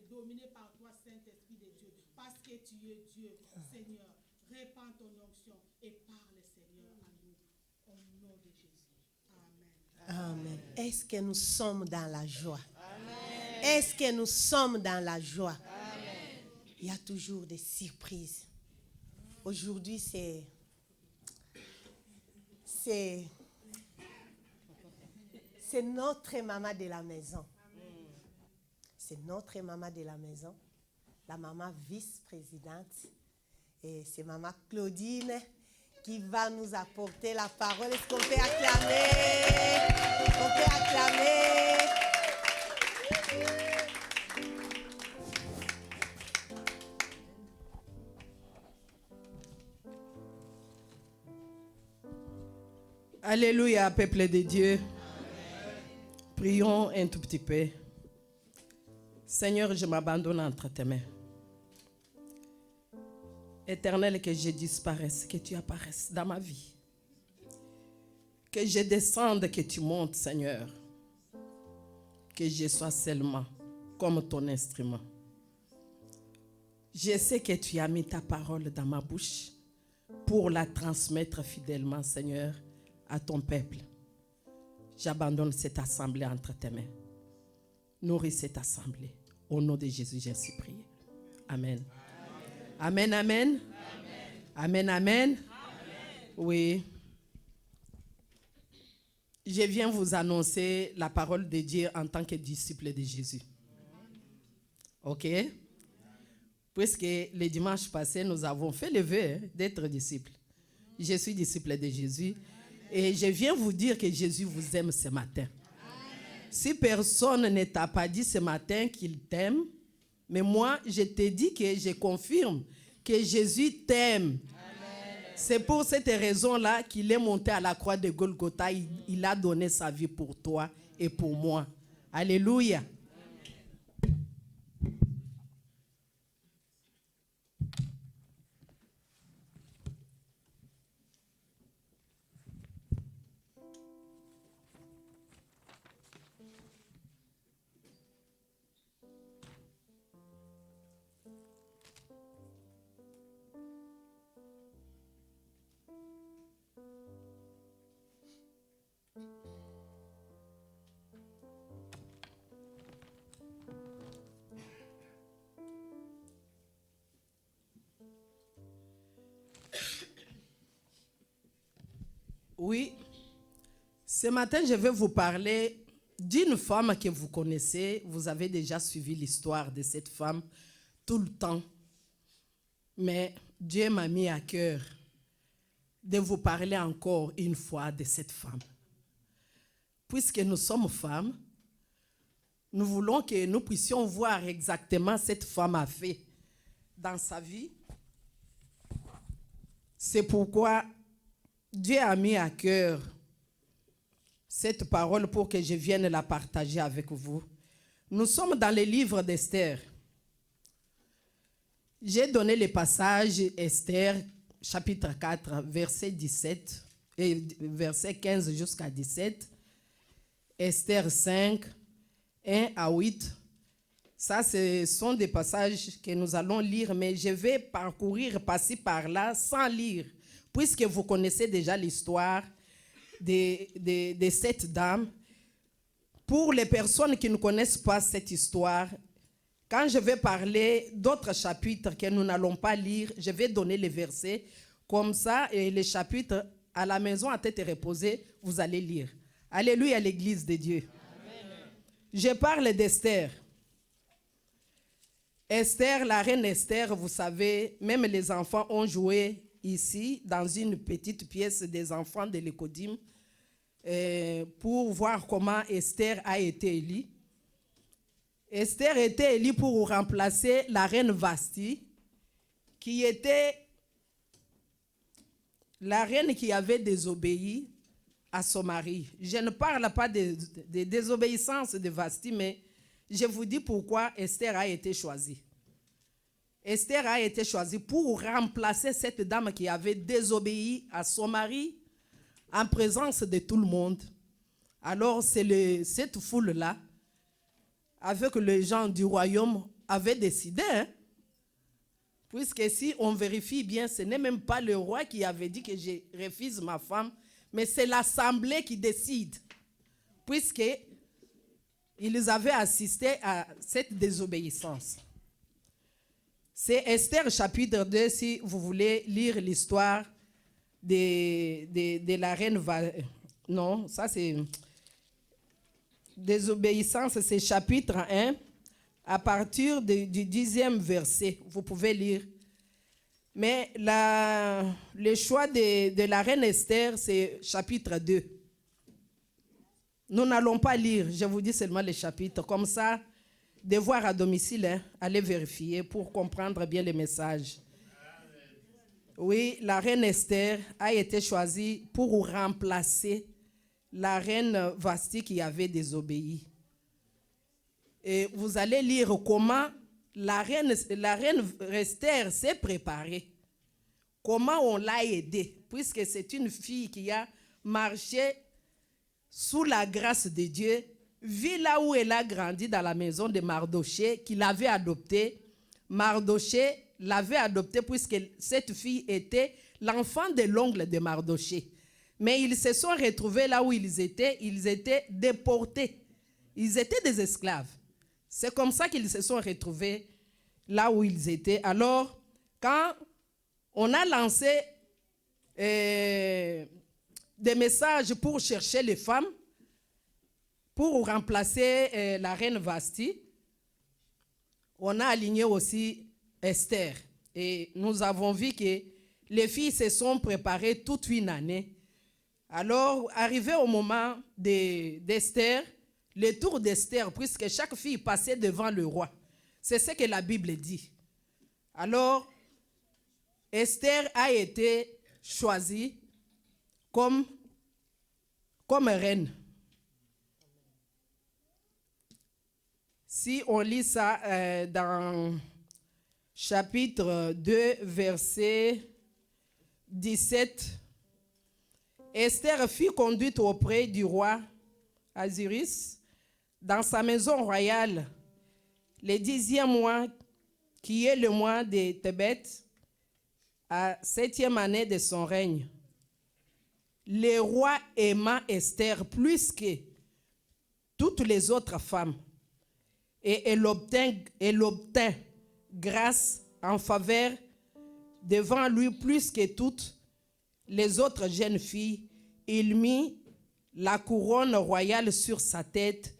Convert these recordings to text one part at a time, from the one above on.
dominés par toi, Saint-Esprit de Dieu, parce que tu es Dieu, Seigneur. Répands ton onction et parle, Seigneur, à nous, au nom de Jésus. Amen. Amen. Est-ce que nous sommes dans la joie? Amen. Est-ce que nous sommes dans la joie? Amen. Il y a toujours des surprises. Aujourd'hui, c'est notre maman de la maison. C'est notre maman de la maison, la maman vice-présidente. Et c'est maman Claudine qui va nous apporter la parole. Est-ce qu'on peut acclamer? On peut acclamer. Alléluia, peuple de Dieu. Amen. Prions un tout petit peu. Seigneur, je m'abandonne entre tes mains. Éternel, que je disparaisse, que tu apparaisses dans ma vie. Que je descende, que tu montes, Seigneur. Que je sois seulement comme ton instrument. Je sais que tu as mis ta parole dans ma bouche pour la transmettre fidèlement, Seigneur, à ton peuple. J'abandonne cette assemblée entre tes mains. Nourris cette assemblée. Au nom de Jésus, j'ai ainsi prié. Amen. Amen, amen. Amen, amen. Oui. Je viens vous annoncer la parole de Dieu en tant que disciple de Jésus. OK? Puisque le dimanche passé, nous avons fait le vœu d'être disciple. Je suis disciple de Jésus. Et je viens vous dire que Jésus vous aime ce matin. Si personne ne t'a pas dit ce matin qu'il t'aime, mais moi, je te dis que je confirme que Jésus t'aime. C'est pour cette raison-là qu'il est monté à la croix de Golgotha. Il a donné sa vie pour toi et pour moi. Alléluia. Oui, ce matin, je vais vous parler d'une femme que vous connaissez. Vous avez déjà suivi l'histoire de cette femme tout le temps. Mais Dieu m'a mis à cœur de vous parler encore une fois de cette femme. Puisque nous sommes femmes, nous voulons que nous puissions voir exactement ce que cette femme a fait dans sa vie. C'est pourquoi Dieu a mis à cœur cette parole pour que je vienne la partager avec vous. Nous sommes dans le livre d'Esther. J'ai donné le passage Esther, chapitre 4, verset 17, et verset 15 jusqu'à 17. Esther 5, 1 à 8. Ça, ce sont des passages que nous allons lire, mais je vais parcourir, passer par là sans lire. Puisque vous connaissez déjà l'histoire de cette dame, pour les personnes qui ne connaissent pas cette histoire, quand je vais parler d'autres chapitres que nous n'allons pas lire, je vais donner les versets. Comme ça, et les chapitres à la maison à tête reposée, vous allez lire. Alléluia, l'église de Dieu. Amen. Je parle d'Esther. Esther, la reine Esther, vous savez, même les enfants ont joué ici, dans une petite pièce des enfants de l'Écodim, pour voir comment Esther a été élue. Esther était élue pour remplacer la reine Vasti, qui était la reine qui avait désobéi à son mari. Je ne parle pas de désobéissance de Vasti, mais je vous dis pourquoi Esther a été choisie. Esther a été choisie pour remplacer cette dame qui avait désobéi à son mari en présence de tout le monde. Alors c'est cette foule-là, avec les gens du royaume, avait décidé. Hein? Puisque si on vérifie bien, ce n'est même pas le roi qui avait dit que je refuse ma femme, mais c'est l'assemblée qui décide. Puisqu'ils avaient assisté à cette désobéissance. C'est Esther chapitre 2, si vous voulez lire l'histoire de la reine. Non, ça c'est... Désobéissance, c'est chapitre 1, à partir du 10e verset. Vous pouvez lire. Mais le choix de la reine Esther, c'est chapitre 2. Nous n'allons pas lire, je vous dis seulement les chapitres. Comme ça, devoir à domicile, hein, allez vérifier pour comprendre bien le message. Oui, la reine Esther a été choisie pour remplacer la reine Vasti qui avait désobéi. Et vous allez lire comment la reine Esther s'est préparée. Comment on l'a aidée, puisque c'est une fille qui a marché sous la grâce de Dieu, vit là où elle a grandi dans la maison de Mardoché, qu'il avait adoptée. Mardoché l'avait adoptée puisque cette fille était l'enfant de l'oncle de Mardoché. Mais ils se sont retrouvés là où ils étaient déportés. Ils étaient des esclaves. C'est comme ça qu'ils se sont retrouvés là où ils étaient. Alors, quand on a lancé des messages pour chercher les femmes, pour remplacer la reine Vasti, on a aligné aussi Esther. Et nous avons vu que les filles se sont préparées toute une année. Alors, arrivé au moment d'Esther, le tour d'Esther, puisque chaque fille passait devant le roi. C'est ce que la Bible dit. Alors, Esther a été choisie comme reine. Si on lit ça dans chapitre 2, verset 17, Esther fut conduite auprès du roi Ahasuérus dans sa maison royale le 10e mois, qui est le mois de Tébet, à 7e année de son règne. Le roi aima Esther plus que toutes les autres femmes, et elle obtint grâce en faveur devant lui plus que toutes les autres jeunes filles. Il mit la couronne royale sur sa tête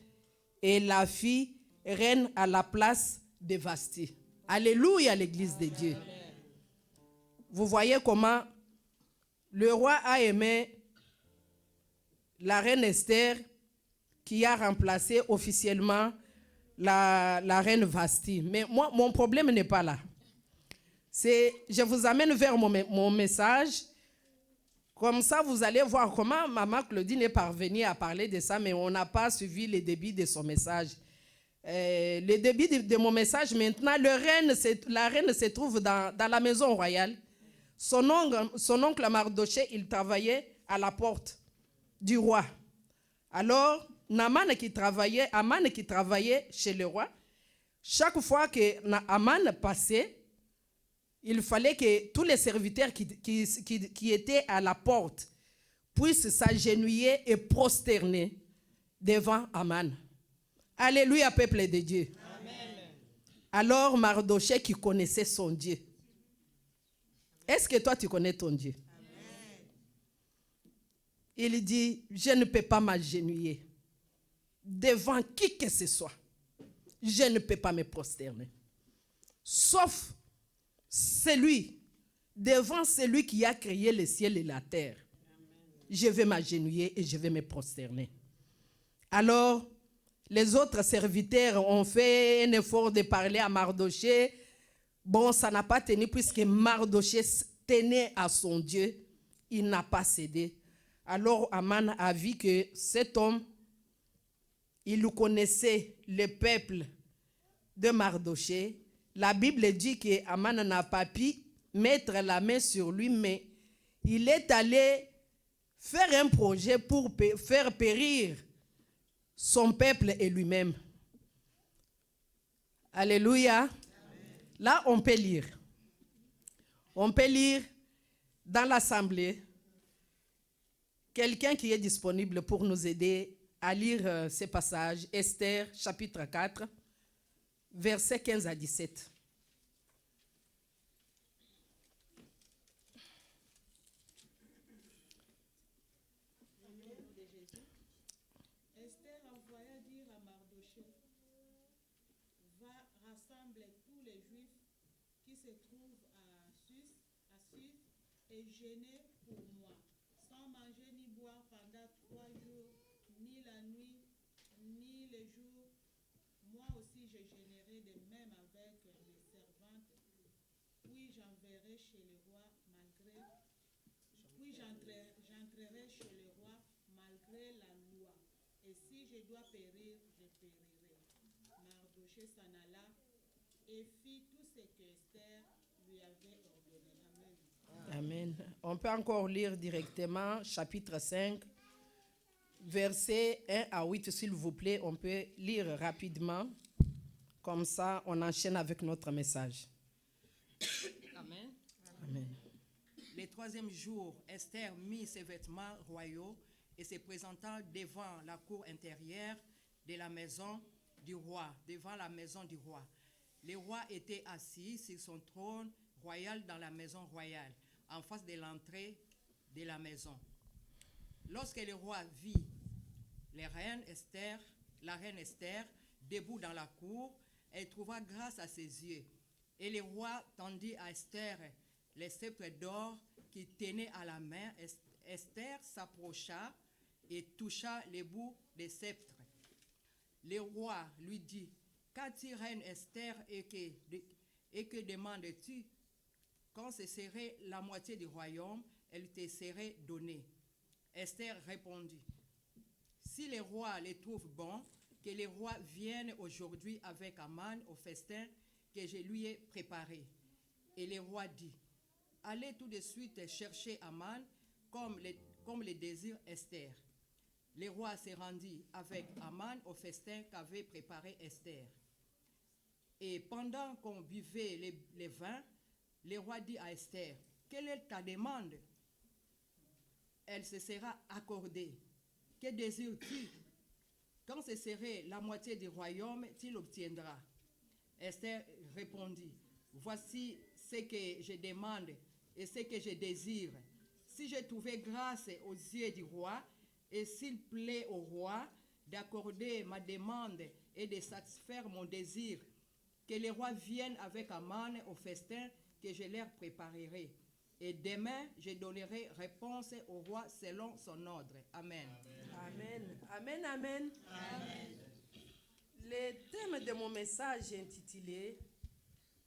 et la fit reine à la place de Vasti. Alléluia, l'église de Dieu. Vous voyez comment le roi a aimé la reine Esther, qui a remplacé officiellement la reine Vasti. Mais moi, mon problème n'est pas là. Je vous amène vers mon message. Comme ça, vous allez voir comment Maman Claudine est parvenue à parler de ça, mais on n'a pas suivi le débit de son message. Le débit de mon message, maintenant, la reine se trouve dans la maison royale. Son oncle Mardoché, il travaillait à la porte du roi. Alors, Aman qui travaillait chez le roi, chaque fois que Aman passait, il fallait que tous les serviteurs qui étaient à la porte puissent s'agenouiller et prosterner devant Aman. Alléluia, peuple de Dieu. Amen. Alors Mardoché qui connaissait son Dieu. Est-ce que toi tu connais ton Dieu? Amen. Il dit, je ne peux pas m'agenouiller devant qui que ce soit. Je ne peux pas me prosterner. Sauf devant celui qui a créé le ciel et la terre. Amen. Je vais m'agenouiller et je vais me prosterner. Alors, les autres serviteurs ont fait un effort de parler à Mardoché. Bon, ça n'a pas tenu puisque Mardoché tenait à son Dieu. Il n'a pas cédé. Alors, Aman a vu que cet homme, il connaissait le peuple de Mardoché. La Bible dit que Aman n'a pas pu mettre la main sur lui, mais il est allé faire un projet pour faire périr son peuple et lui-même. Alléluia. Là, on peut lire. On peut lire dans l'assemblée quelqu'un qui est disponible pour nous aider à lire ces passages. Esther, chapitre 4, versets 15 à 17. Esther envoya dire à Mardochée, va rassembler tous les Juifs qui se trouvent à Suse et jeûner pour moi, sans manger ni boire pendant 3 jours, ni la nuit, ni les jours. Moi aussi je jeûnerai de même avec mes servantes. Puis j'entrerai chez le roi malgré la loi. Et si je dois périr, je périrai. Mardochée s'en alla et fit tout ce que Esther lui avait ordonné. Amen. Amen. On peut encore lire directement chapitre 5, versets 1 à 8, s'il vous plaît. On peut lire rapidement. Comme ça, on enchaîne avec notre message. Amen. Amen. Le 3e jour, Esther mit ses vêtements royaux et se présenta devant la cour intérieure de la maison du roi, devant la maison du roi. Le roi était assis sur son trône royal dans la maison royale, en face de l'entrée de la maison. Lorsque le roi vit la reine Esther, debout dans la cour, elle trouva grâce à ses yeux. Et le roi tendit à Esther le sceptre d'or qu'il tenait à la main. Esther s'approcha et toucha le bout des sceptres. Le roi lui dit, qu'as-tu, reine Esther, et que demandes-tu? Quand ce serait la moitié du royaume, elle te serait donnée. Esther répondit, si le roi le trouve bon, que le roi vienne aujourd'hui avec Aman au festin que je lui ai préparé. Et le roi dit, allez tout de suite chercher Aman comme le désire Esther. Le roi se rendit avec Aman au festin qu'avait préparé Esther. Et pendant qu'on buvait les vins, le roi dit à Esther, quelle est ta demande? Elle se sera accordée. Que désires-tu? Quand ce serait la moitié du royaume, tu l'obtiendras. Esther répondit, voici ce que je demande et ce que je désire. Si j'ai trouvé grâce aux yeux du roi, et s'il plaît au roi d'accorder ma demande et de satisfaire mon désir, que le roi vienne avec Aman au festin que je leur préparerai. Et demain, je donnerai réponse au roi selon son ordre. Amen. Amen. Amen. Amen. Amen. Le thème de mon message est intitulé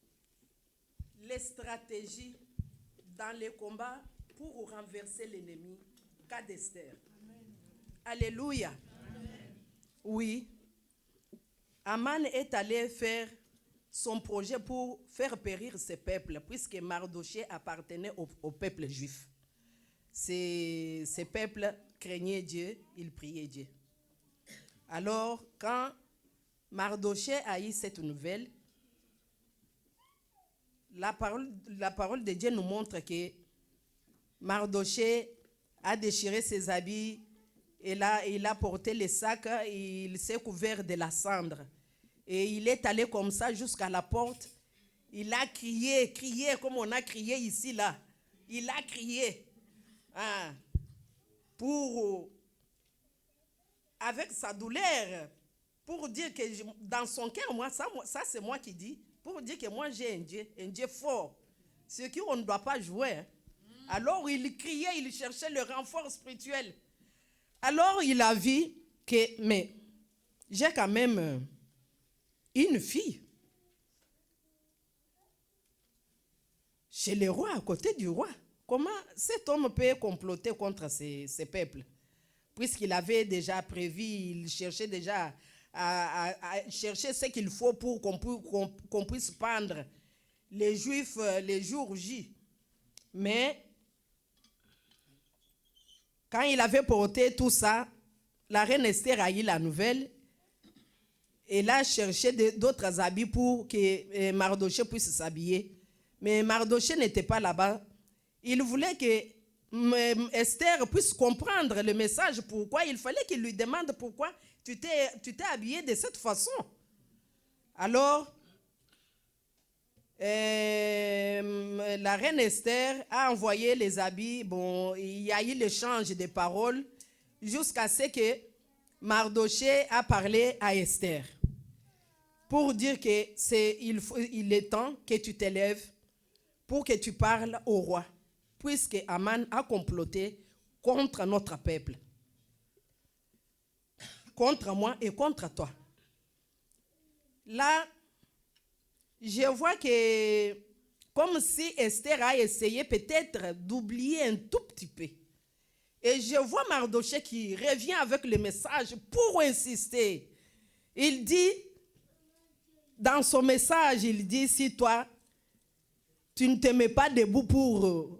« Les stratégies dans les combats pour renverser l'ennemi » cas d'Esther. Alléluia. Amen. Oui. Aman est allé faire son projet pour faire périr ce peuple, puisque Mardochée appartenait au peuple juif. Ces peuples craignaient Dieu, ils priaient Dieu. Alors, quand Mardochée a eu cette nouvelle, la parole de Dieu nous montre que Mardochée a déchiré ses habits, et là, il a porté les sacs, il s'est couvert de la cendre. Et il est allé comme ça jusqu'à la porte. Il a crié comme on a crié ici, là. Il a crié. Avec sa douleur, pour dire que dans son cœur, ça c'est moi qui dis, pour dire que moi j'ai un Dieu fort, ce qu'on ne doit pas jouer. Alors il criait, il cherchait le renfort spirituel. Alors il a vu que, mais j'ai quand même une fille chez le roi, à côté du roi. Comment cet homme peut comploter contre ces peuples? Puisqu'il avait déjà prévu, il cherchait déjà à chercher ce qu'il faut pour qu'on puisse pendre les Juifs les jours J. Mais quand il avait porté tout ça, la reine Esther a eu la nouvelle elle a cherché d'autres habits pour que Mardochée puisse s'habiller. Mais Mardochée n'était pas là-bas. Il voulait que Esther puisse comprendre le message, pourquoi il fallait qu'il lui demande pourquoi tu t'es habillé de cette façon. Alors, la reine Esther a envoyé les habits. Bon, il y a eu l'échange de paroles jusqu'à ce que Mardochée a parlé à Esther pour dire qu'il est temps que tu t'élèves pour que tu parles au roi, puisque Aman a comploté contre notre peuple, contre moi et contre toi. Là, je vois que comme si Esther a essayé peut-être d'oublier un tout petit peu. Et je vois Mardochée qui revient avec le message pour insister. Il dit, dans son message, il dit, si toi, tu ne te mets pas debout pour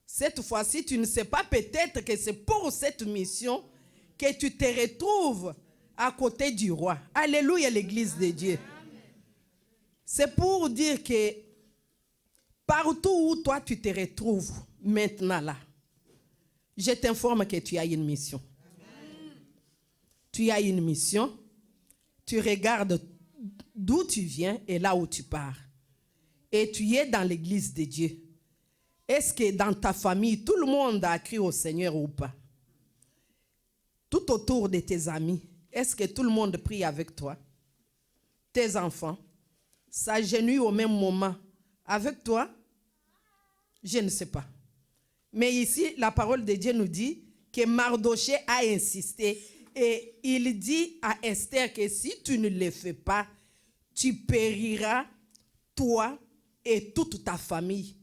cette fois-ci, tu ne sais pas peut-être que c'est pour cette mission que tu te retrouves à côté du roi. Alléluia, l'Église de Dieu. C'est pour dire que partout où toi tu te retrouves maintenant là, je t'informe que tu as une mission. Tu as une mission. Tu regardes d'où tu viens et là où tu pars. Et tu es dans l'église de Dieu. Est-ce que dans ta famille, tout le monde a cru au Seigneur ou pas? Tout autour de tes amis, est-ce que tout le monde prie avec toi? Tes enfants s'agenouillent au même moment avec toi? Je ne sais pas. Mais ici, la parole de Dieu nous dit que Mardochée a insisté et il dit à Esther que si tu ne le fais pas, tu périras, toi et toute ta famille.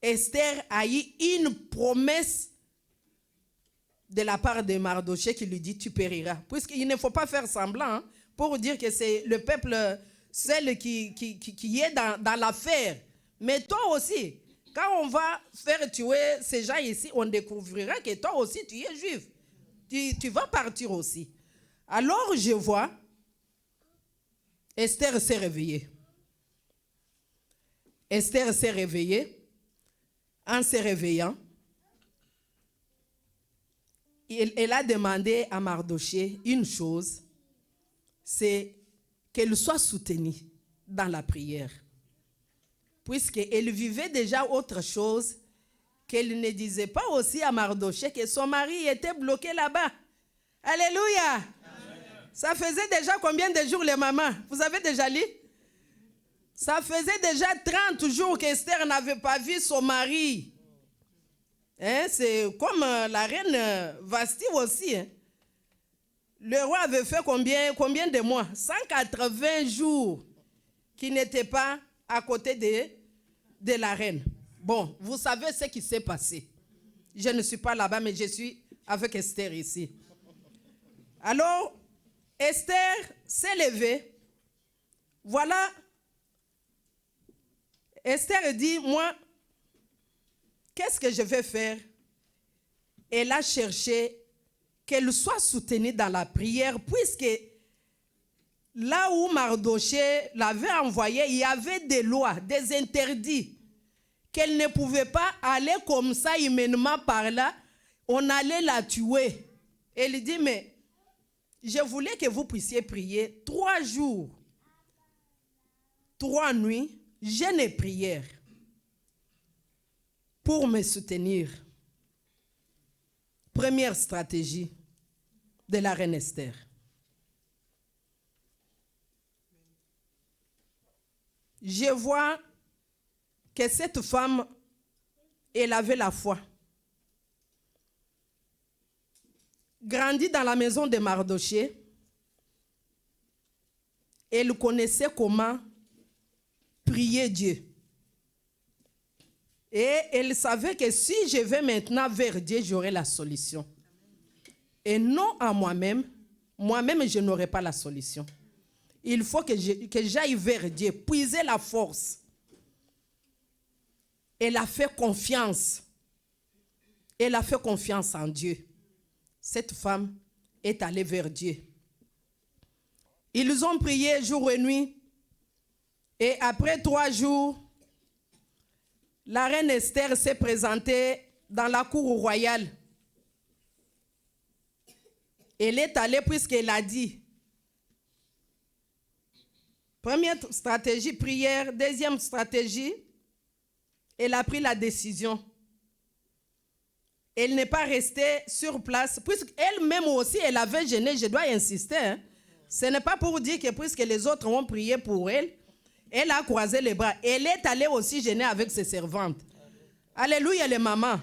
Esther a eu une promesse de la part de Mardochée qui lui dit tu périras. Puisqu'il ne faut pas faire semblant pour dire que c'est le peuple seul qui est dans l'affaire. Mais toi aussi, quand on va faire tuer ces gens ici, on découvrira que toi aussi tu es juif. Tu vas partir aussi. Alors je vois, Esther s'est réveillée. Esther s'est réveillée. En se réveillant, elle a demandé à Mardochée une chose, c'est qu'elle soit soutenue dans la prière. Puisqu'elle vivait déjà autre chose, qu'elle ne disait pas aussi à Mardochée que son mari était bloqué là-bas. Alléluia! Amen. Ça faisait déjà combien de jours les mamans? Vous avez déjà lu? Ça faisait déjà 30 jours qu'Esther n'avait pas vu son mari. Hein, c'est comme la reine Vasti aussi. Hein. Le roi avait fait combien de mois? 180 jours qu'il n'était pas à côté de la reine. Bon, vous savez ce qui s'est passé. Je ne suis pas là-bas, mais je suis avec Esther ici. Alors, Esther s'est levée. Voilà. Esther dit, moi, qu'est-ce que je vais faire? Elle a cherché qu'elle soit soutenue dans la prière, puisque là où Mardochée l'avait envoyée, il y avait des lois, des interdits, qu'elle ne pouvait pas aller comme ça humainement par là, on allait la tuer. Elle dit, mais je voulais que vous puissiez prier 3 jours, 3 nuits, jeûne et prière pour me soutenir. Première stratégie de la reine Esther. Je vois que cette femme, elle avait la foi. Grandie dans la maison de Mardochée, elle connaissait comment prier Dieu. Et elle savait que si je vais maintenant vers Dieu, j'aurai la solution. Et non à moi-même, je n'aurai pas la solution. Il faut que j'aille vers Dieu, puiser la force. Elle a fait confiance. Elle a fait confiance en Dieu. Cette femme est allée vers Dieu. Ils ont prié jour et nuit. Et après 3 jours, la reine Esther s'est présentée dans la cour royale. Elle est allée puisqu'elle a dit. Première stratégie, prière. Deuxième stratégie, elle a pris la décision. Elle n'est pas restée sur place, puisqu'elle-même aussi, elle avait jeûné, je dois insister. Hein. Ce n'est pas pour dire que puisque les autres ont prié pour elle, elle a croisé les bras. Elle est allée aussi jeûner avec ses servantes. Alléluia les mamans.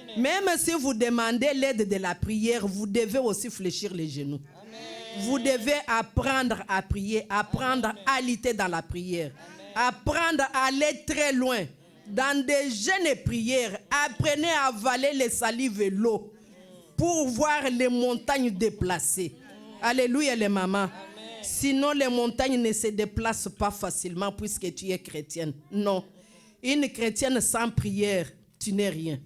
Amen. Même si vous demandez l'aide de la prière, vous devez aussi fléchir les genoux. Amen. Vous devez apprendre à prier, apprendre à lutter dans la prière, apprendre à aller très loin. Dans des jeûnes et prières, apprenez à avaler les salives et l'eau pour voir les montagnes déplacées. Alléluia les mamans. Amen. Sinon les montagnes ne se déplacent pas facilement puisque tu es chrétienne. Non. Une chrétienne sans prière, tu n'es rien.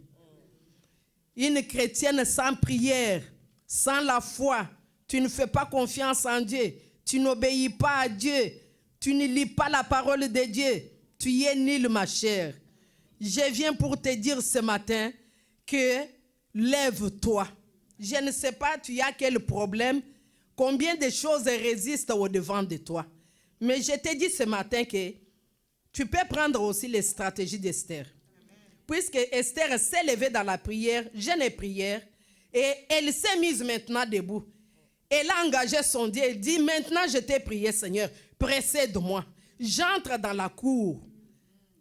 Une chrétienne sans prière, sans la foi, tu ne fais pas confiance en Dieu. Tu n'obéis pas à Dieu. Tu ne lis pas la parole de Dieu. Tu es nul ma chère. Je viens pour te dire ce matin que lève-toi. Je ne sais pas, tu as quel problème, combien de choses résistent au-devant de toi. Mais je te dis ce matin que tu peux prendre aussi les stratégies d'Esther. Puisque Esther s'est levée dans la prière, jeûne et prière, et elle s'est mise maintenant debout. Elle a engagé son Dieu, elle dit, maintenant je t'ai prié Seigneur, précède-moi. J'entre dans la cour.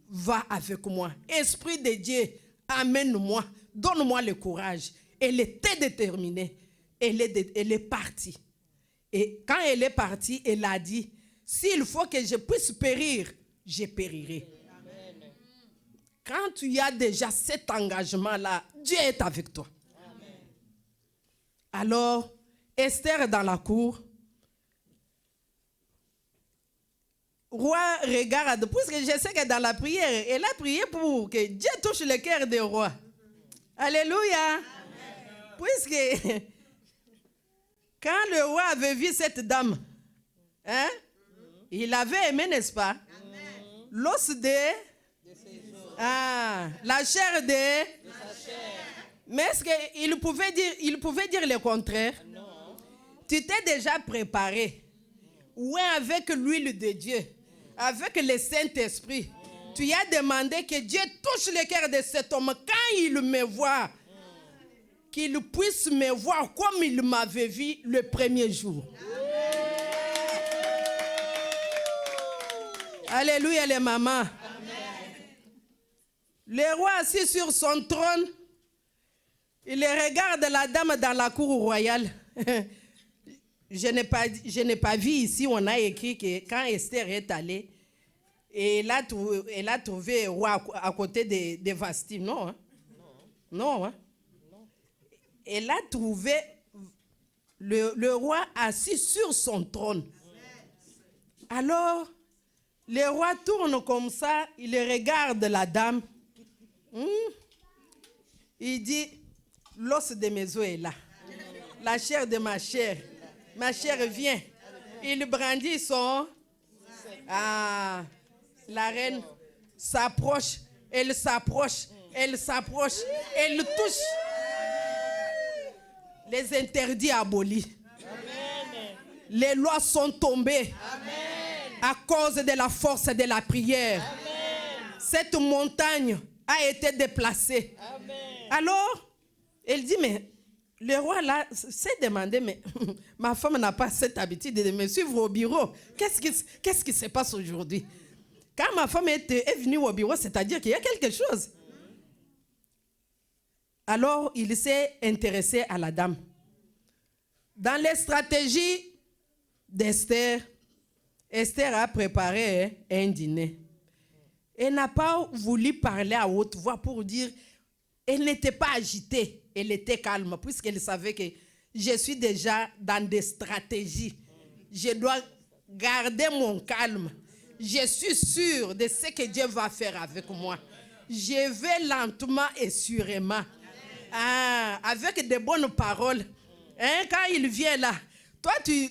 Va avec moi. Esprit de Dieu, amène-moi. Donne-moi le courage. Elle était déterminée. Elle est partie. Et quand elle est partie, elle a dit, s'il faut que je puisse périr, je périrai. Amen. Quand tu as déjà cet engagement-là, Dieu est avec toi. Amen. Alors, Esther dans la cour, roi regarde, puisque je sais que dans la prière, elle a prié pour que Dieu touche le cœur des rois. Alléluia. Amen. Puisque quand le roi avait vu cette dame, hein, il avait aimé, n'est-ce pas? L'os de la chair de sa chair. Mais est-ce qu'il pouvait dire le contraire? Non. Tu t'es déjà préparé. Oui, avec l'huile de Dieu, avec le Saint-Esprit. Tu as demandé que Dieu touche le cœur de cet homme quand il me voit. Qu'il puisse me voir comme il m'avait vu le premier jour. Alléluia les mamans. Amen. Le roi assis sur son trône, il regarde la dame dans la cour royale. Je n'ai pas vu ici, on a écrit que quand Esther est allée, elle a trouvé le roi à côté de Vasti. Non, hein? Non. Hein? Elle a trouvé le roi assis sur son trône. Alors, le roi tourne comme ça, il regarde la dame. Il dit, l'os de mes os est là. La chair de ma chair. Ma chair vient. Il brandit son... la reine s'approche. Elle s'approche. Elle s'approche. Elle touche. Les interdits abolis. Amen. Les lois sont tombées. Amen. À cause de la force de la prière. Amen. Cette montagne a été déplacée. Amen. Alors, elle dit, mais le roi là s'est demandé, mais ma femme n'a pas cette habitude de me suivre au bureau. Qu'est-ce qui se passe aujourd'hui? Quand ma femme est venue au bureau, c'est-à-dire qu'il y a quelque chose. Alors, il s'est intéressé à la dame. Dans les stratégies d'Esther, Esther a préparé un dîner. Elle n'a pas voulu parler à haute voix pour dire, elle n'était pas agitée, elle était calme, puisqu'elle savait que je suis déjà dans des stratégies. Je dois garder mon calme. Je suis sûre de ce que Dieu va faire avec moi. Je vais lentement et sûrement. Avec de bonnes paroles. Hein, quand il vient là, toi, tu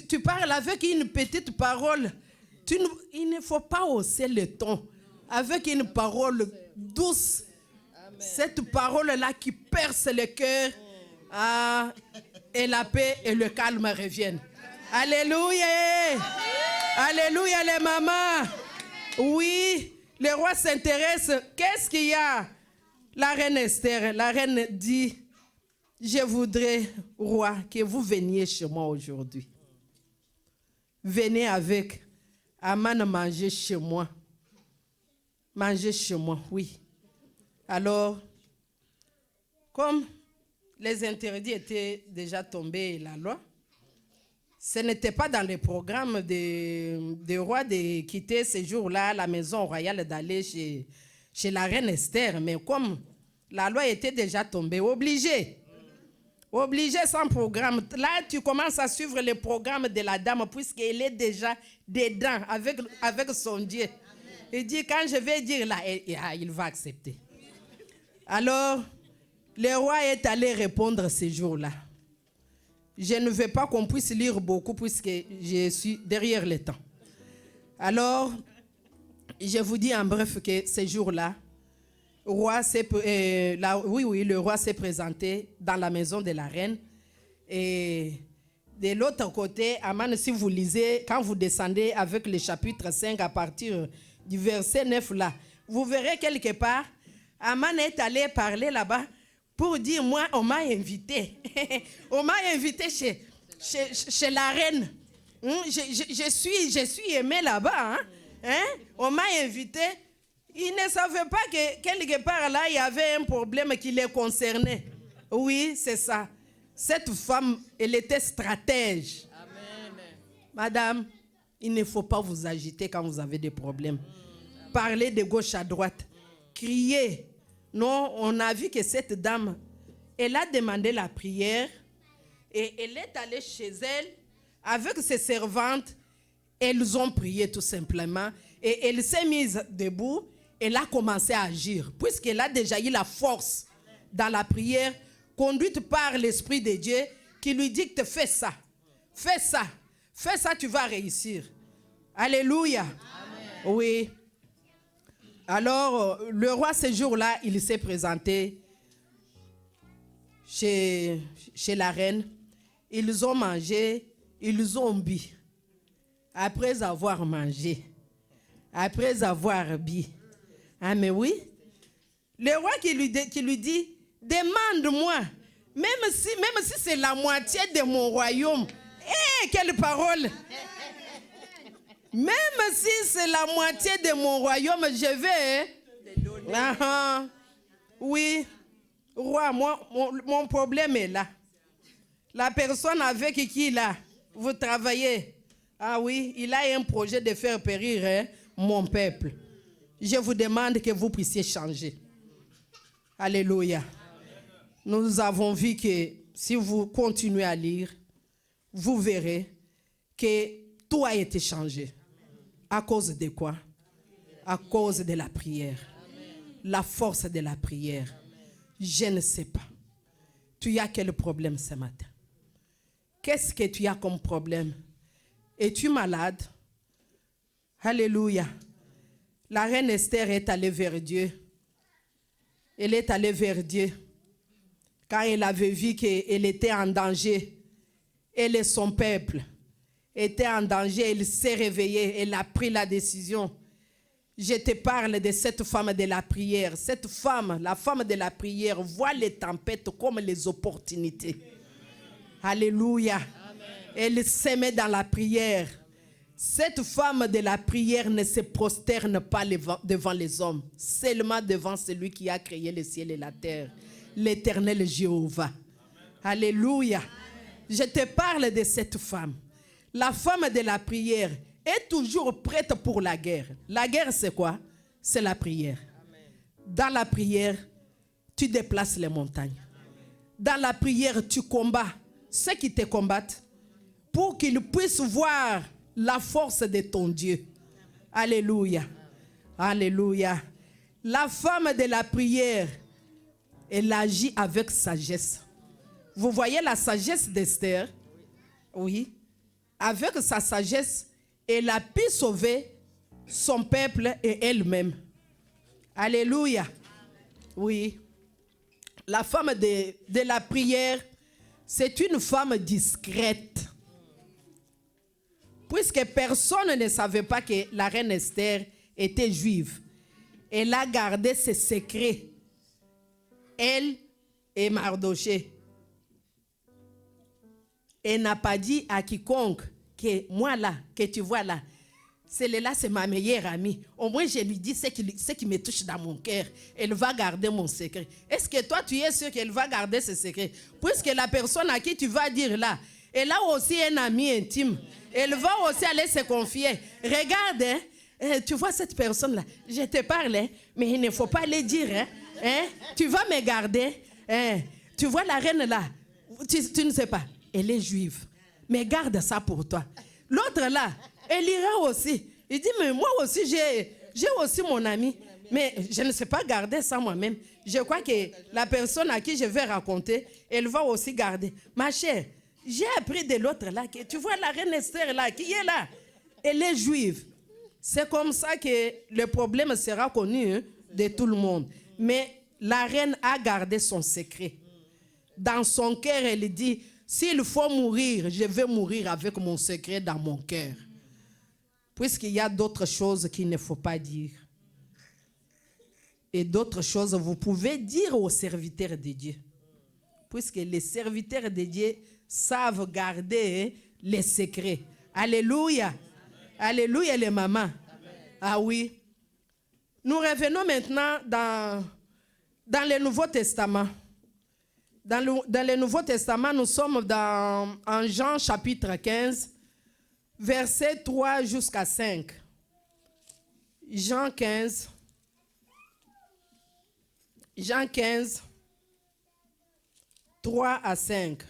tu parles avec une petite parole. Il ne faut pas hausser le ton. Avec une parole douce. Amen. Cette parole-là qui perce le cœur. Et la paix et le calme reviennent. Alléluia. Amen. Alléluia les mamans. Oui, le roi s'intéresse. Qu'est-ce qu'il y a? La reine Esther, la reine dit, je voudrais, roi, que vous veniez chez moi aujourd'hui. Venez avec Aman manger chez moi. Manger chez moi, oui. Alors, comme les interdits étaient déjà tombés, la loi, ce n'était pas dans le programme des rois de quitter ce jour-là la maison royale, d'aller chez la reine Esther. Mais comme la loi était déjà tombée, obligé sans programme. Là, tu commences à suivre le programme de la dame puisqu'elle est déjà dedans avec son Dieu. Amen. Il dit, quand je vais dire là, il va accepter. Alors, le roi est allé répondre ce jour-là. Je ne veux pas qu'on puisse lire beaucoup puisque je suis derrière le temps. Alors, je vous dis en bref que ce jour-là, le roi s'est présenté dans la maison de la reine. Et de l'autre côté, Aman, si vous lisez, quand vous descendez avec le chapitre 5 à partir du verset 9 là, vous verrez quelque part, Aman est allé parler là-bas pour dire, moi, on m'a invité. On m'a invité chez la reine. Je suis aimé là-bas. On m'a invité. Il ne savait pas que quelque part là, il y avait un problème qui les concernait. Oui, c'est ça. Cette femme, elle était stratège. Amen. Madame, il ne faut pas vous agiter quand vous avez des problèmes. Parlez de gauche à droite. Criez. Non, on a vu que cette dame, elle a demandé la prière et elle est allée chez elle avec ses servantes. Elles ont prié tout simplement et elle s'est mise debout. Elle a commencé à agir puisqu'elle a déjà eu la force dans la prière conduite par l'Esprit de Dieu qui lui dicte, fais ça, fais ça, fais ça, tu vas réussir. Alléluia. Amen. Oui. Alors, le roi, ce jour-là, il s'est présenté chez la reine. Ils ont mangé, ils ont bu. Après avoir mangé, après avoir bu. Ah, mais oui. Le roi qui lui dit, demande-moi, même si c'est la moitié de mon royaume. Quelle parole! Même si c'est la moitié de mon royaume, je vais. Oui, roi, mon problème est là. La personne avec qui là, vous travaillez, ah oui, il a un projet de faire périr mon peuple. Je vous demande que vous puissiez changer. Alléluia. Nous avons vu que si vous continuez à lire, vous verrez que tout a été changé. À cause de quoi? À cause de la prière. La force de la prière. Je ne sais pas. Tu as quel problème ce matin? Qu'est-ce que tu as comme problème? Es-tu malade? Alléluia. La reine Esther est allée vers Dieu. Elle est allée vers Dieu. Quand elle avait vu qu'elle était en danger, elle et son peuple étaient en danger, elle s'est réveillée, elle a pris la décision. Je te parle de cette femme de la prière. Cette femme, la femme de la prière, voit les tempêtes comme les opportunités. Alléluia. Amen. Elle se met dans la prière. Cette femme de la prière ne se prosterne pas devant les hommes, seulement devant celui qui a créé le ciel et la terre, l'Éternel Jéhovah. Alléluia. Je te parle de cette femme. La femme de la prière est toujours prête pour la guerre. La guerre, c'est quoi? C'est la prière. Dans la prière, tu déplaces les montagnes. Dans la prière, tu combats ceux qui te combattent pour qu'ils puissent voir la force de ton Dieu. Alléluia. Alléluia. La femme de la prière, elle agit avec sagesse. Vous voyez la sagesse d'Esther? Oui. avec sa sagesse, elle a pu sauver son peuple et elle-même. Alléluia. Oui. La femme de la prière, c'est une femme discrète. Puisque personne ne savait pas que la reine Esther était juive, elle a gardé ses secrets. Elle et Mardoché. Elle n'a pas dit à quiconque que moi là, que tu vois là, celle-là c'est ma meilleure amie. Au moins je lui dis ce qui me touche dans mon cœur. Elle va garder mon secret. Est-ce que toi tu es sûr qu'elle va garder ce secret? Puisque la personne à qui tu vas dire là, elle a aussi un ami intime. Elle va aussi aller se confier. Regarde, tu vois cette personne-là, je te parle, mais il ne faut pas le dire. Tu vas me garder. Tu vois la reine là, tu ne sais pas, elle est juive. Mais garde ça pour toi. L'autre là, elle ira aussi. Il dit, mais moi aussi, j'ai aussi mon ami. Mais je ne sais pas garder ça moi-même. Je crois que la personne à qui je vais raconter, elle va aussi garder. Ma chère, j'ai appris de l'autre là, que tu vois la reine Esther là, qui est là, elle est juive. C'est comme ça que le problème sera connu de tout le monde. Mais la reine a gardé son secret. Dans son cœur, elle dit, s'il faut mourir, je vais mourir avec mon secret dans mon cœur. Puisqu'il y a d'autres choses qu'il ne faut pas dire. Et d'autres choses, vous pouvez dire aux serviteurs de Dieu. Puisque les serviteurs de Dieu savent garder les secrets. Alléluia. Alléluia les mamans. Amen. Ah oui. Nous revenons maintenant dans le Nouveau Testament. Dans le Nouveau Testament, nous sommes en Jean chapitre 15, versets 3 jusqu'à 5. Jean 15, 3 à 5.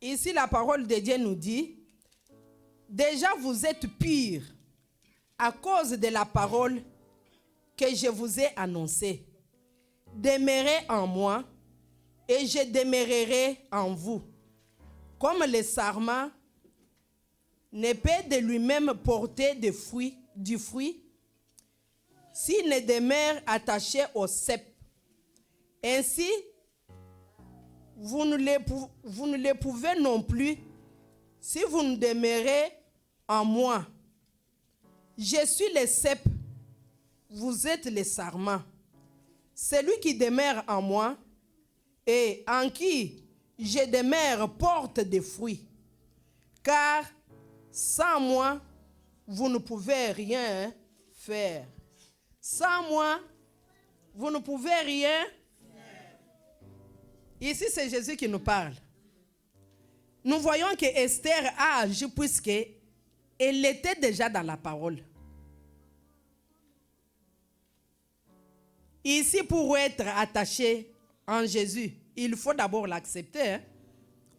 Ici, la parole de Dieu nous dit, déjà vous êtes purs à cause de la parole que je vous ai annoncée. Demeurez en moi et je demeurerai en vous. Comme le sarment ne peut de lui-même porter du fruit, s'il ne demeure attaché au cep. Ainsi, vous ne le pouvez non plus si vous ne demeurez en moi. Je suis le cep, vous êtes le sarment. Celui qui demeure en moi et en qui je demeure porte des fruits. Car sans moi, vous ne pouvez rien faire. Sans moi, vous ne pouvez rien faire. Ici, c'est Jésus qui nous parle. Nous voyons que Esther a agi puisqu'elle était déjà dans la parole. Ici, pour être attaché en Jésus, il faut d'abord l'accepter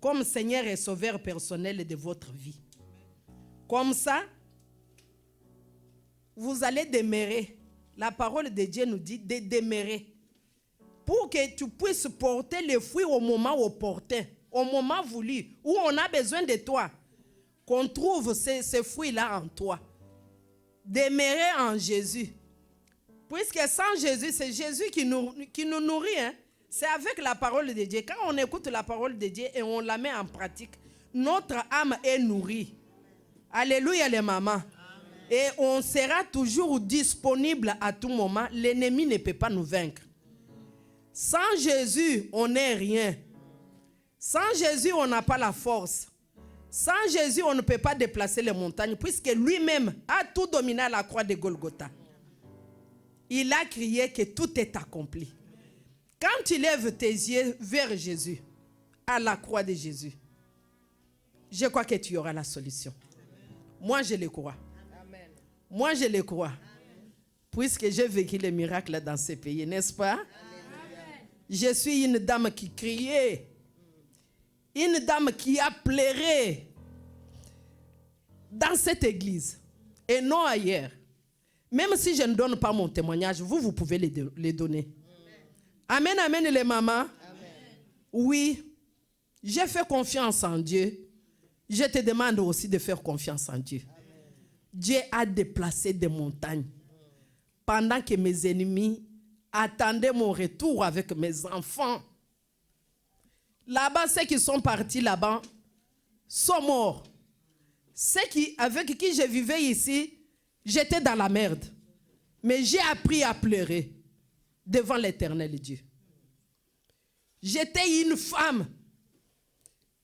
comme Seigneur et Sauveur personnel de votre vie. Comme ça, vous allez demeurer. La parole de Dieu nous dit de demeurer. Pour que tu puisses porter les fruits au moment opportun, au moment voulu, où on a besoin de toi, qu'on trouve ces fruits-là en toi. Demeurer en Jésus. Puisque sans Jésus, c'est Jésus qui nous nourrit. C'est avec la parole de Dieu. Quand on écoute la parole de Dieu et on la met en pratique, notre âme est nourrie. Alléluia les mamans. Amen. Et on sera toujours disponible à tout moment. L'ennemi ne peut pas nous vaincre. Sans Jésus, on n'est rien. Sans Jésus, on n'a pas la force. Sans Jésus, on ne peut pas déplacer les montagnes, puisque lui-même a tout dominé à la croix de Golgotha. Il a crié que tout est accompli. Quand tu lèves tes yeux vers Jésus, à la croix de Jésus, je crois que tu auras la solution. Moi, je le crois. Moi, je le crois. puisque j'ai vécu les miracles dans ces pays, n'est-ce pas? Je suis une dame qui criait, une dame qui a pleuré dans cette église et non ailleurs. Même si je ne donne pas mon témoignage, vous pouvez les donner. Amen, amen, les mamans. Amen. Oui, j'ai fait confiance en Dieu. Je te demande aussi de faire confiance en Dieu. Amen. Dieu a déplacé des montagnes pendant que mes ennemis attendaient mon retour avec mes enfants. Là-bas, ceux qui sont partis là-bas sont morts. Ceux avec qui je vivais ici, j'étais dans la merde. Mais j'ai appris à pleurer devant l'Éternel Dieu. J'étais une femme.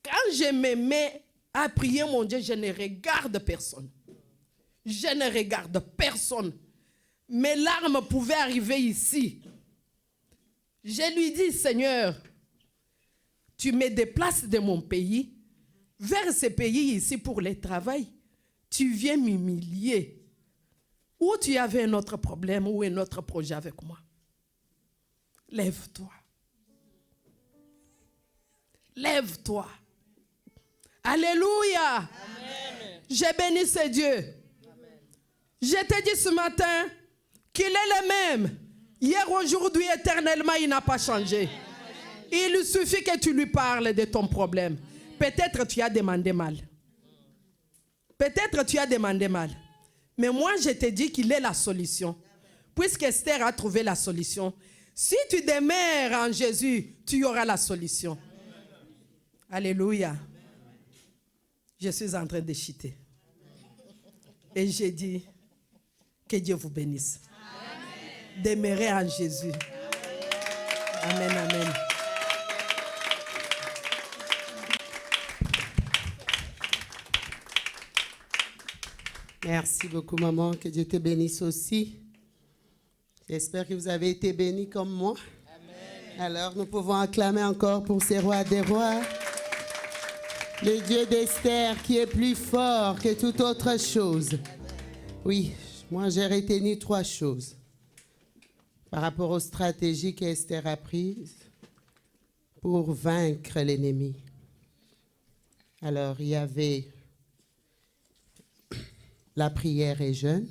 Quand je me mets à prier mon Dieu, je ne regarde personne. Je ne regarde personne. Mes larmes pouvaient arriver ici. Je lui dis, Seigneur, tu me déplaces de mon pays vers ce pays ici pour le travail. Tu viens m'humilier. Ou tu avais un autre problème ou un autre projet avec moi. Lève-toi. Lève-toi. Alléluia. Amen. Je bénis ce Dieu. Amen. Je te dis ce matin qu'il est le même. Hier, aujourd'hui, éternellement, il n'a pas changé. Amen. Il suffit que tu lui parles de ton problème. Peut-être tu as demandé mal. Peut-être tu as demandé mal. Mais moi, je te dis qu'il est la solution. Puisque Esther a trouvé la solution. Si tu demeures en Jésus, tu auras la solution. Alléluia. Je suis en train de chuter. Et j'ai dit que Dieu vous bénisse. Demeurez en Jésus. Amen, amen. Merci beaucoup, maman. Que Dieu te bénisse aussi. J'espère que vous avez été bénis comme moi. Amen. Alors, nous pouvons acclamer encore pour ces rois des rois. Le Dieu d'Esther qui est plus fort que toute autre chose. Oui, moi j'ai retenu 3 choses par rapport aux stratégies qu'Esther a prises pour vaincre l'ennemi. Alors, il y avait la prière et jeûne,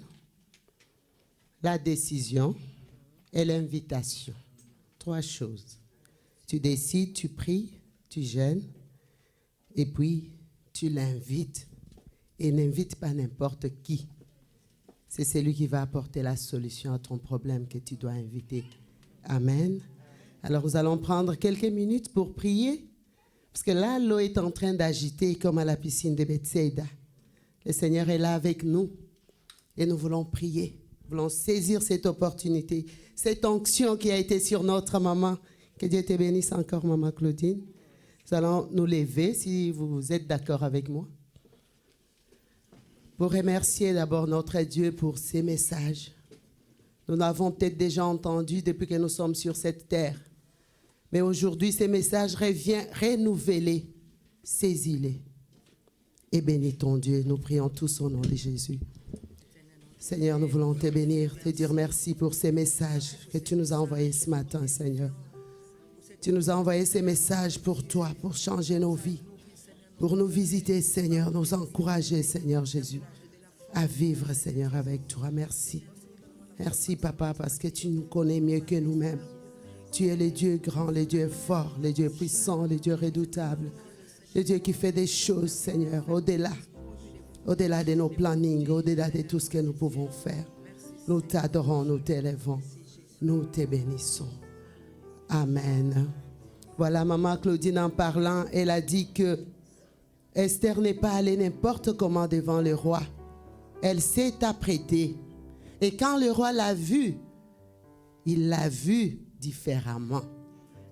la décision et l'invitation. 3 choses. Tu décides, tu pries, tu jeûnes, et puis tu l'invites. Et n'invite pas n'importe qui. C'est celui qui va apporter la solution à ton problème que tu dois inviter. Amen. Alors nous allons prendre quelques minutes pour prier, parce que là, l'eau est en train d'agiter comme à la piscine de Bethsaïda. Le Seigneur est là avec nous et nous voulons prier. Nous voulons saisir cette opportunité, cette onction qui a été sur notre maman. Que Dieu te bénisse encore, maman Claudine. Nous allons nous lever, si vous êtes d'accord avec moi, pour remercier d'abord notre Dieu pour ses messages. Nous l'avons peut-être déjà entendu depuis que nous sommes sur cette terre. Mais aujourd'hui, ces messages reviennent renouvelés. Saisis-les. Et bénis ton Dieu. Nous prions tous au nom de Jésus. Seigneur, nous voulons te bénir, te dire merci pour ces messages que tu nous as envoyés ce matin, Seigneur. Tu nous as envoyé ces messages pour toi, pour changer nos vies, pour nous visiter, Seigneur, nous encourager, Seigneur Jésus, à vivre, Seigneur, avec toi. Merci. Merci, Papa, parce que tu nous connais mieux que nous-mêmes. Tu es le Dieu grand, le Dieu fort, le Dieu puissant, le Dieu redoutable, le Dieu qui fait des choses, Seigneur, au-delà de nos plannings, au-delà de tout ce que nous pouvons faire. Nous t'adorons, nous t'élèvons, nous te bénissons. Amen. Voilà, maman Claudine en parlant, elle a dit que Esther n'est pas allée n'importe comment devant le roi. Elle s'est apprêtée. Et quand le roi l'a vue, il l'a vue différemment.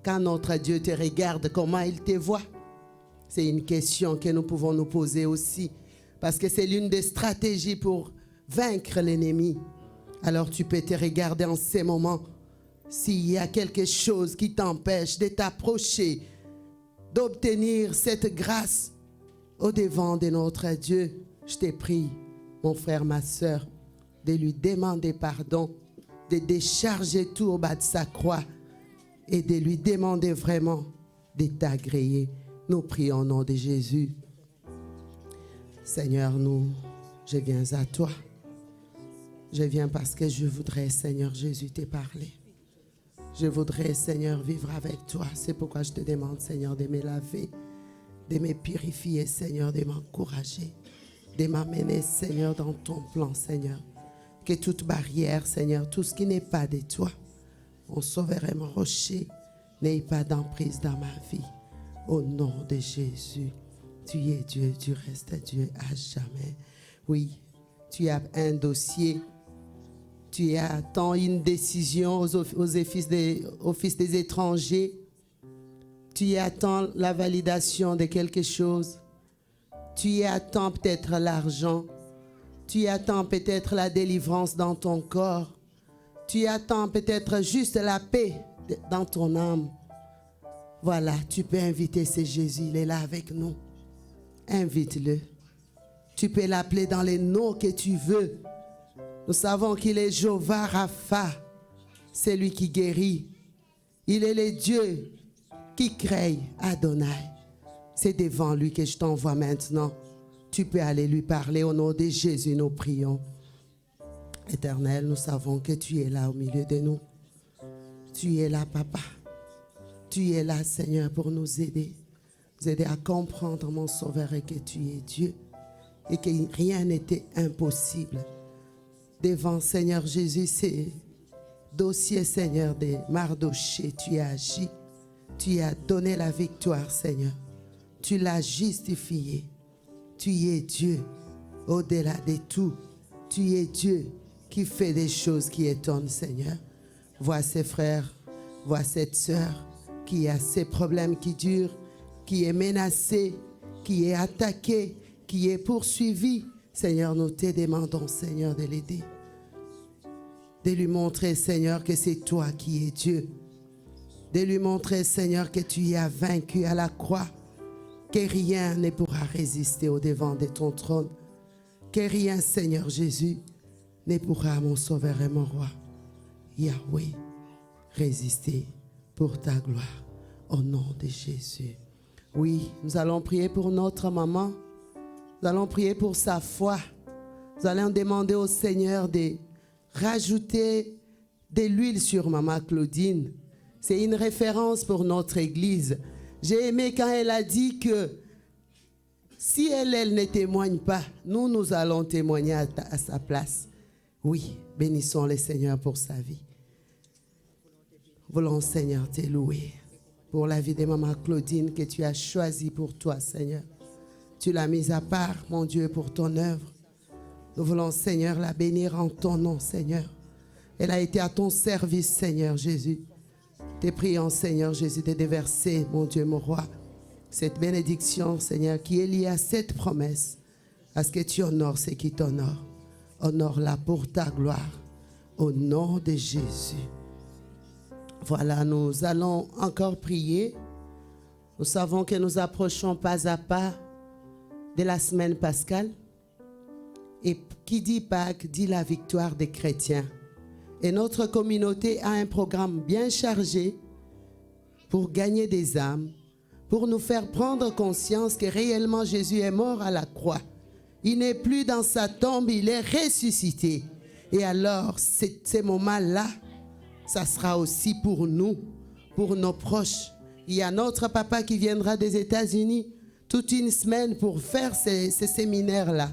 Quand notre Dieu te regarde, comment il te voit? C'est une question que nous pouvons nous poser aussi. Parce que c'est l'une des stratégies pour vaincre l'ennemi. Alors tu peux te regarder en ces moments. S'il y a quelque chose qui t'empêche de t'approcher, d'obtenir cette grâce au-devant de notre Dieu, je te prie, mon frère, ma soeur, de lui demander pardon de décharger tout au bas de sa croix et de lui demander vraiment de t'agréer. Nous prions au nom de Jésus. Seigneur, je viens à toi. Je viens parce que je voudrais, Seigneur Jésus, te parler. Je voudrais, Seigneur, vivre avec toi. C'est pourquoi je te demande, Seigneur, de me laver, de me purifier, Seigneur, de m'encourager, de m'amener, Seigneur, dans ton plan, Seigneur. Que toute barrière, Seigneur, tout ce qui n'est pas de toi, mon sauveur et mon rocher, n'ait pas d'emprise dans ma vie. Au nom de Jésus, tu es Dieu, tu restes Dieu à jamais. Oui, tu as un dossier, tu attends une décision aux offices des étrangers, tu attends la validation de quelque chose, tu attends peut-être l'argent, tu attends peut-être la délivrance dans ton corps, tu attends peut-être juste la paix dans ton âme. Voilà, tu peux inviter ce Jésus, il est là avec nous. Invite-le. Tu peux l'appeler dans les noms que tu veux. Nous savons qu'il est Jéhovah Rapha, c'est lui qui guérit. Il est le Dieu qui crée Adonai. C'est devant lui que je t'envoie maintenant. Tu peux aller lui parler au nom de Jésus, nous prions. Éternel, nous savons que tu es là au milieu de nous. Tu es là, Papa. Tu es là, Seigneur, pour nous aider à comprendre, mon Sauveur, et que tu es Dieu et que rien n'était impossible. Devant, Seigneur Jésus, ces dossiers, Seigneur, de Mardoché, tu as agi. Tu as donné la victoire, Seigneur. Tu l'as justifié. Tu es Dieu au-delà de tout. Tu es Dieu qui fait des choses qui étonnent, Seigneur. Vois ces frères, vois cette sœur qui a ces problèmes qui durent, qui est menacée, qui est attaquée, qui est poursuivie. Seigneur, nous te demandons, Seigneur, de l'aider. De lui montrer, Seigneur, que c'est toi qui es Dieu. De lui montrer, Seigneur, que tu as vaincu à la croix. Que rien ne pourra résister au devant de ton trône. Que rien, Seigneur Jésus, ne pourra, mon Sauveur et mon Roi, Yahweh, résister pour ta gloire, au nom de Jésus. Oui, nous allons prier pour notre maman. Nous allons prier pour sa foi. Nous allons demander au Seigneur de rajouter de l'huile sur maman Claudine. C'est une référence pour notre église. J'ai aimé quand elle a dit que si elle ne témoigne pas, nous allons témoigner à sa place. Oui, bénissons le Seigneur pour sa vie. Voulons, Seigneur, te louer pour la vie de maman Claudine que tu as choisie pour toi, Seigneur. Tu l'as mise à part, mon Dieu, pour ton œuvre. Nous voulons, Seigneur, la bénir en ton nom, Seigneur. Elle a été à ton service, Seigneur Jésus. Te prions, Seigneur Jésus, de déverser, mon Dieu, mon roi, cette bénédiction, Seigneur, qui est liée à cette promesse, à ce que tu honores ceux qui t'honorent. Honore-la pour ta gloire, au nom de Jésus. Voilà, nous allons encore prier. Nous savons que nous approchons pas à pas de la semaine pascale. Et qui dit Pâques dit la victoire des chrétiens. Et notre communauté a un programme bien chargé pour gagner des âmes, pour nous faire prendre conscience que réellement Jésus est mort à la croix. Il n'est plus dans sa tombe, il est ressuscité. Et alors, ces moments-là, ça sera aussi pour nous, pour nos proches. Il y a notre papa qui viendra des États-Unis toute une semaine pour faire ces séminaires-là.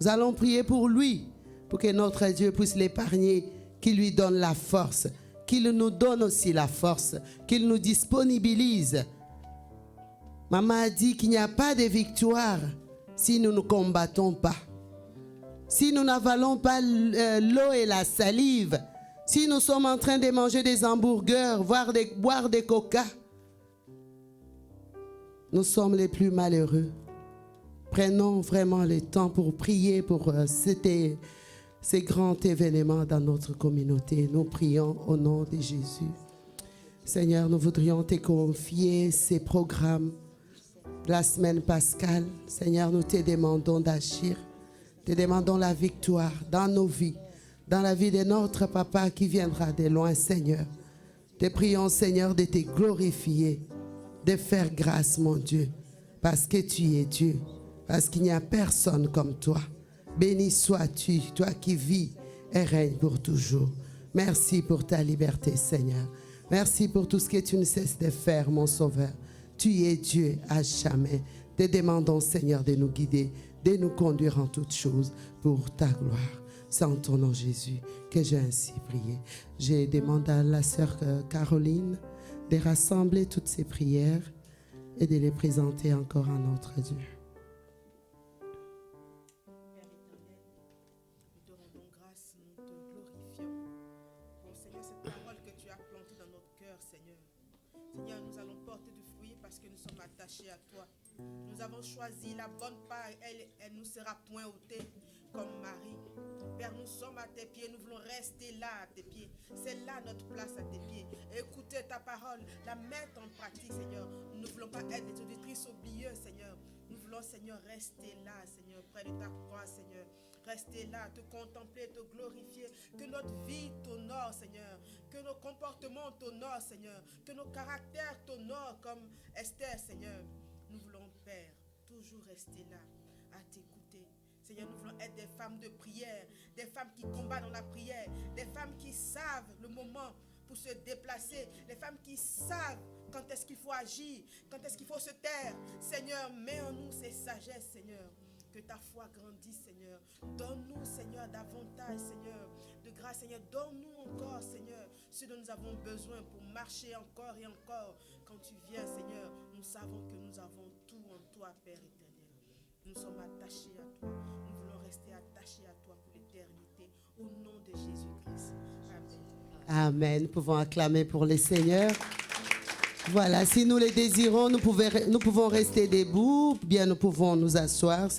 Nous allons prier pour lui, pour que notre Dieu puisse l'épargner, qu'il lui donne la force, qu'il nous donne aussi la force, qu'il nous disponibilise. Maman a dit qu'il n'y a pas de victoire si nous ne combattons pas. Si nous n'avalons pas l'eau et la salive, si nous sommes en train de manger des hamburgers, boire des coca, nous sommes les plus malheureux. Prenons vraiment le temps pour prier pour ces grands événements dans notre communauté. Nous prions au nom de Jésus. Seigneur, nous voudrions te confier ces programmes de la semaine pascale. Seigneur, nous te demandons d'agir. Te demandons la victoire dans nos vies, dans la vie de notre papa qui viendra de loin, Seigneur. Te prions, Seigneur, de te glorifier, de faire grâce, mon Dieu, parce que tu es Dieu, parce qu'il n'y a personne comme toi. Béni sois-tu, toi qui vis et règnes pour toujours. Merci pour ta liberté, Seigneur. Merci pour tout ce que tu ne cesses de faire, mon Sauveur. Tu es Dieu à jamais. Te demandons, Seigneur, de nous guider, de nous conduire en toutes choses pour ta gloire. C'est en ton nom, Jésus, que j'ai ainsi prié. Je demande à la sœur Caroline de rassembler toutes ces prières et de les présenter encore à notre Dieu. Nous te rendons grâce, nous te glorifions. Bon Seigneur, cette parole que tu as plantée dans notre cœur, Seigneur. Seigneur, nous allons porter du fruit parce que nous sommes attachés à toi. Nous avons choisi la bonne part, elle nous sera point ôtée comme Marie. Père, nous sommes à tes pieds, nous voulons rester là à tes pieds. C'est là notre place à tes pieds. Écouter ta parole, la mettre en pratique, Seigneur. Nous ne voulons pas être des auditrices oublieuses, Seigneur. Nous voulons, Seigneur, rester là, Seigneur, près de ta croix, Seigneur. Rester là, te contempler, te glorifier. Que notre vie t'honore, Seigneur. Que nos comportements t'honorent, Seigneur. Que nos caractères t'honorent comme Esther, Seigneur. Nous voulons, Père, toujours rester là, à t'écouter. Seigneur, nous voulons être des femmes de prière, des femmes qui combattent dans la prière, des femmes qui savent le moment pour se déplacer, des femmes qui savent quand est-ce qu'il faut agir, quand est-ce qu'il faut se taire. Seigneur, mets en nous ces sagesses, Seigneur. Que ta foi grandisse, Seigneur. Donne-nous, Seigneur, davantage, Seigneur, de grâce, Seigneur. Donne-nous encore, Seigneur, ce dont nous avons besoin pour marcher encore et encore. Quand tu viens, Seigneur, nous savons que nous avons tout en toi, Père éternel. Nous sommes attachés à toi. Nous voulons rester attachés à toi pour l'éternité. Au nom de Jésus-Christ. Amen. Amen. Nous pouvons acclamer pour le Seigneur. Voilà, si nous le désirons, nous pouvons rester debout, bien nous pouvons nous asseoir.